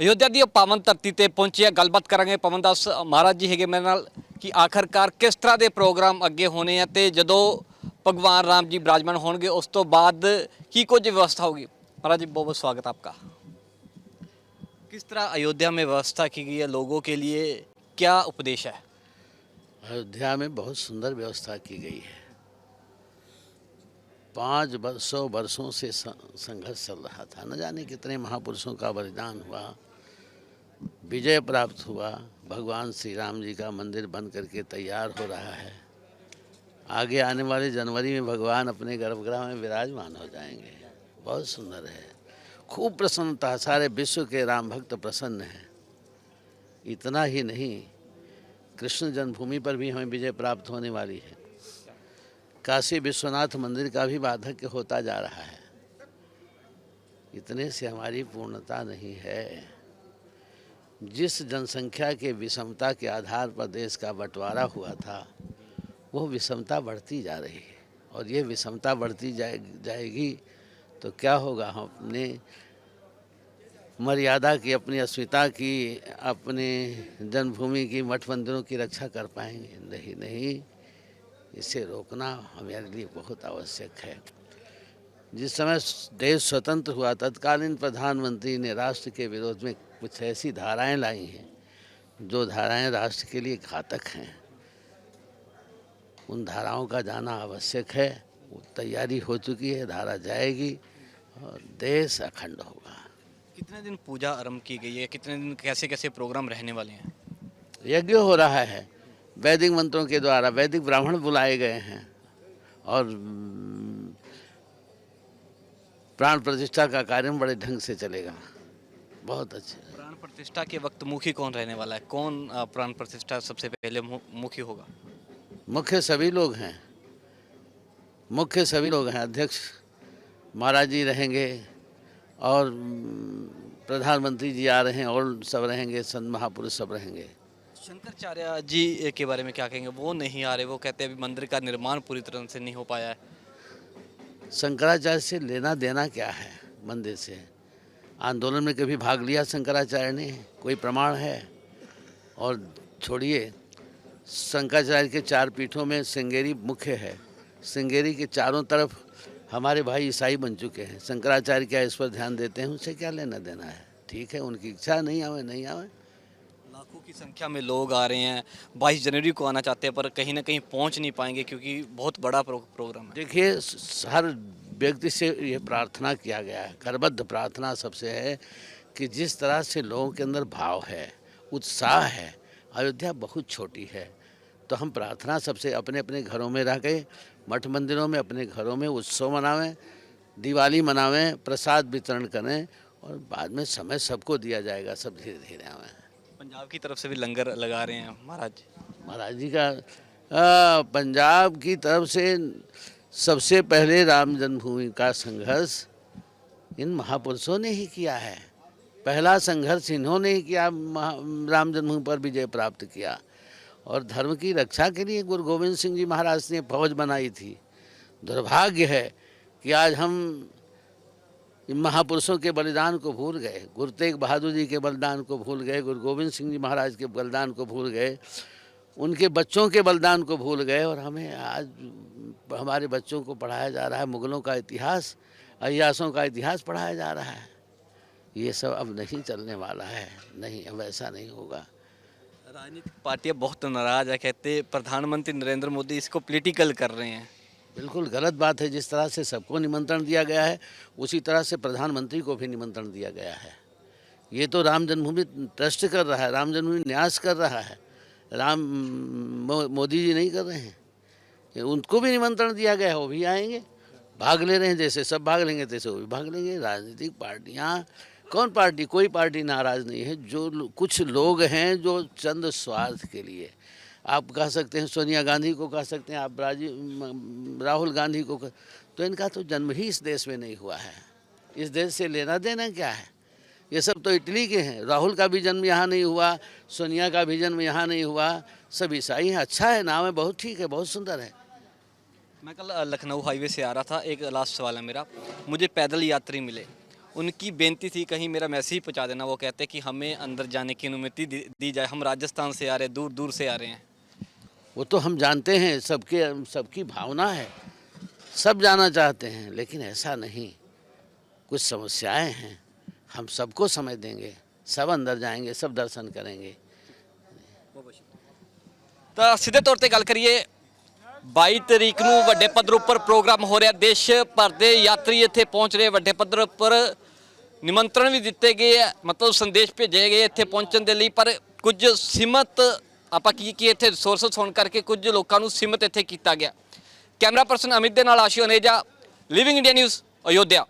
ਅਯੋਧਿਆ ਦੀ ਪਾਵਨ ਧਰਤੀ ਤੇ ਪਹੁੰਚੇ ਆ। ਗੱਲਬਾਤ ਕਰਾਂਗੇ ਪਵਨ ਦਾਸ ਮਹਾਰਾਜ ਜੀ ਹੈਗੇ ਮੇਰੇ ਨਾਲ ਕਿ ਆਖਰਕਾਰ ਕਿਸ ਤਰ੍ਹਾਂ ਦੇ ਪ੍ਰੋਗਰਾਮ ਅੱਗੇ ਹੋਣੇ ਆ ਤੇ ਜਦੋਂ ਭਗਵਾਨ राम जी विराजमान होंगे उस तो बाद की कुछ व्यवस्था होगी। महाराज जी बहुत बहुत स्वागत आपका। किस तरह अयोध्या में व्यवस्था की गई है लोगों के लिए, क्या उपदेश है? अयोध्या में बहुत सुंदर व्यवस्था की गई है। 500 वर्षों से संघर्ष चल रहा था, न जाने कितने महापुरुषों का बलिदान हुआ, विजय प्राप्त हुआ। भगवान श्री राम जी का मंदिर बन करके तैयार हो रहा है। आगे आने वाले जनवरी में भगवान अपने गर्भगृह में विराजमान हो जाएंगे। बहुत सुंदर है, खूब प्रसन्नता, सारे विश्व के राम भक्त प्रसन्न हैं। इतना ही नहीं, कृष्ण जन्मभूमि पर भी हमें विजय प्राप्त होने वाली है। काशी विश्वनाथ मंदिर का भी वार्धक्य होता जा रहा है। इतने से हमारी पूर्णता नहीं है। जिस जनसंख्या के विषमता के आधार पर देश का बंटवारा हुआ था, वो विषमता बढ़ती जा रही है। और ये विषमता बढ़ती जाएगी तो क्या होगा? हम अपने मर्यादा की, अपनी अस्मिता की, अपने जन्मभूमि की, मठ मंदिरों की रक्षा कर पाएंगे? नहीं। इसे रोकना हमारे लिए बहुत आवश्यक है। जिस समय देश स्वतंत्र हुआ, तत्कालीन प्रधानमंत्री ने राष्ट्र के विरोध में कुछ ऐसी धाराएं लाई हैं जो धाराएं राष्ट्र के लिए घातक हैं। उन धाराओं का जाना आवश्यक है। वो तैयारी हो चुकी है, धारा जाएगी और देश अखंड होगा। कितने दिन पूजा आरंभ की गई है, कितने दिन कैसे कैसे प्रोग्राम रहने वाले हैं? यज्ञ हो रहा है वैदिक मंत्रों के द्वारा, वैदिक ब्राह्मण बुलाए गए हैं और प्राण प्रतिष्ठा का कार्य बड़े ढंग से चलेगा। बहुत अच्छे। प्राण प्रतिष्ठा के वक्त मुखी कौन रहने वाला है? कौन प्राण प्रतिष्ठा सबसे पहले मुखी होगा? मुख्य सभी लोग हैं, मुख्य सभी लोग हैं। अध्यक्ष महाराज जी रहेंगे और प्रधानमंत्री जी आ रहे हैं और सब रहेंगे, संत महापुरुष सब रहेंगे। शंकराचार्य जी के बारे में क्या कहेंगे? वो नहीं आ रहे, वो कहते हैं अभी मंदिर का निर्माण पूरी तरह से नहीं हो पाया है। शंकराचार्य से लेना देना क्या है मंदिर से? आंदोलन में कभी भाग लिया शंकराचार्य ने? कोई प्रमाण है? और छोड़िए, शंकराचार्य के 4 पीठों में श्रृंगेरी मुख्य है। श्रृंगेरी के चारों तरफ हमारे भाई ईसाई बन चुके हैं। शंकराचार्य क्या इस पर ध्यान देते हैं? उनसे क्या लेना देना है? ठीक है, उनकी इच्छा, नहीं आवे नहीं आवे। लाखों की संख्या में लोग आ रहे हैं, 22 जनवरी को आना चाहते हैं पर कहीं ना कहीं पहुंच नहीं पाएंगे क्योंकि बहुत बड़ा प्रोग्राम है। देखिए, हर व्यक्ति से ये प्रार्थना किया गया है, करबद्ध प्रार्थना सबसे है कि जिस तरह से लोगों के अंदर भाव है, उत्साह है। अयोध्या बहुत छोटी है, तो हम प्रार्थना सबसे अपने अपने घरों में रह गए, मठ मंदिरों में, अपने घरों में उत्सव मनावें, दिवाली मनावें, प्रसाद वितरण करें और बाद में समय सबको दिया जाएगा। सब धीरे धीरे आवें। पंजाब की तरफ से भी लंगर लगा रहे हैं महाराज जी का पंजाब की तरफ से सबसे पहले राम जन्मभूमि का संघर्ष इन महापुरुषों ने ही किया है। पहला संघर्ष इन्होंने ही किया, राम जन्मभूमि पर विजय प्राप्त किया। और धर्म की रक्षा के लिए गुरु गोविंद सिंह जी महाराज ने फौज बनाई थी। दुर्भाग्य है कि आज हम इन महापुरुषों के बलिदान को भूल गए। गुरु तेग बहादुर जी के बलिदान को भूल गए, गुरु गोविंद सिंह जी महाराज के बलिदान को भूल गए, उनके बच्चों के बलिदान को भूल गए। और हमें आज हमारे बच्चों को पढ़ाया जा रहा है मुगलों का इतिहास, अय्यासों का इतिहास पढ़ाया जा रहा है। ये सब अब नहीं चलने वाला है, नहीं, अब ऐसा नहीं होगा। राजनीतिक पार्टियां बहुत नाराज है, कहते प्रधानमंत्री नरेंद्र मोदी इसको पॉलिटिकल कर रहे हैं। बिल्कुल गलत बात है। जिस तरह से सबको निमंत्रण दिया गया है, उसी तरह से प्रधानमंत्री को भी निमंत्रण दिया गया है। ये तो राम जन्मभूमि ट्रस्ट कर रहा है, राम जन्मभूमि न्यास कर रहा है, मोदी जी नहीं कर रहे हैं। उनको भी निमंत्रण दिया गया है, वो भी आएंगे, भाग ले रहे हैं। जैसे सब भाग लेंगे तैसे वो भी भाग लेंगे। राजनीतिक पार्टियाँ, कौन पार्टी, कोई पार्टी नाराज़ नहीं है। जो कुछ लोग हैं जो चंद स्वार्थ के लिए, आप कह सकते हैं सोनिया गांधी को कह सकते हैं, आप राहुल गांधी को तो इनका तो जन्म ही इस देश में नहीं हुआ है। इस देश से लेना देना क्या है? ये सब तो इटली के हैं। राहुल का भी जन्म यहाँ नहीं हुआ, सोनिया का भी जन्म यहाँ नहीं हुआ, सब ईसाई हैं। अच्छा है, नाम है, बहुत ठीक है, बहुत सुंदर है। मैं कल लखनऊ हाईवे से आ रहा था, एक लास्ट सवाल है मेरा, मुझे पैदल यात्री मिले उनकी बेनती थी कहीं मेरा मैसेज पहुंचा देना। वो कहते कि हमें अंदर जाने की अनुमति दी जाए, हम राजस्थान से आ रहे हैं, दूर दूर से आ रहे हैं। वो तो हम जानते हैं, सबकी भावना है, सब जाना चाहते हैं, लेकिन ऐसा नहीं, कुछ समस्याएं हैं। हम सबको समय देंगे, सब अंदर जाएंगे, सब दर्शन करेंगे। ਤਾਂ ਸਿੱਧੇ ਤੌਰ ਤੇ ਗੱਲ ਕਰੀਏ 22 ਤਰੀਕ ਨੂੰ ਵੱਡੇ ਪੱਧਰ ਉੱਪਰ ਪ੍ਰੋਗਰਾਮ ਹੋ ਰਿਹਾ, ਦੇਸ਼ ਭਰ ਦੇ ਯਾਤਰੀ ਇੱਥੇ ਪਹੁੰਚ ਰਹੇ, ਵੱਡੇ ਪੱਧਰ ਉੱਪਰ ਨਿਮੰਤਰਣ ਵੀ ਦਿੱਤੇ ਗਏ ਹੈ, ਮਤਲਬ ਸੰਦੇਸ਼ ਭੇਜੇ ਗਏ ਇੱਥੇ ਪਹੁੰਚਣ ਦੇ ਲਈ। ਪਰ ਕੁਝ ਸੀਮਤ ਆਪਾਂ ਕੀ ਇੱਥੇ ਰਿਸੋਰਸਸ ਹੋਣ ਕਰਕੇ ਕੁਝ ਲੋਕਾਂ ਨੂੰ ਸੀਮਤ ਇੱਥੇ ਕੀਤਾ ਗਿਆ। ਕੈਮਰਾ ਪਰਸਨ ਅਮਿਤ ਦੇ ਨਾਲ Ashu Aneja, living India news, Ayodhya.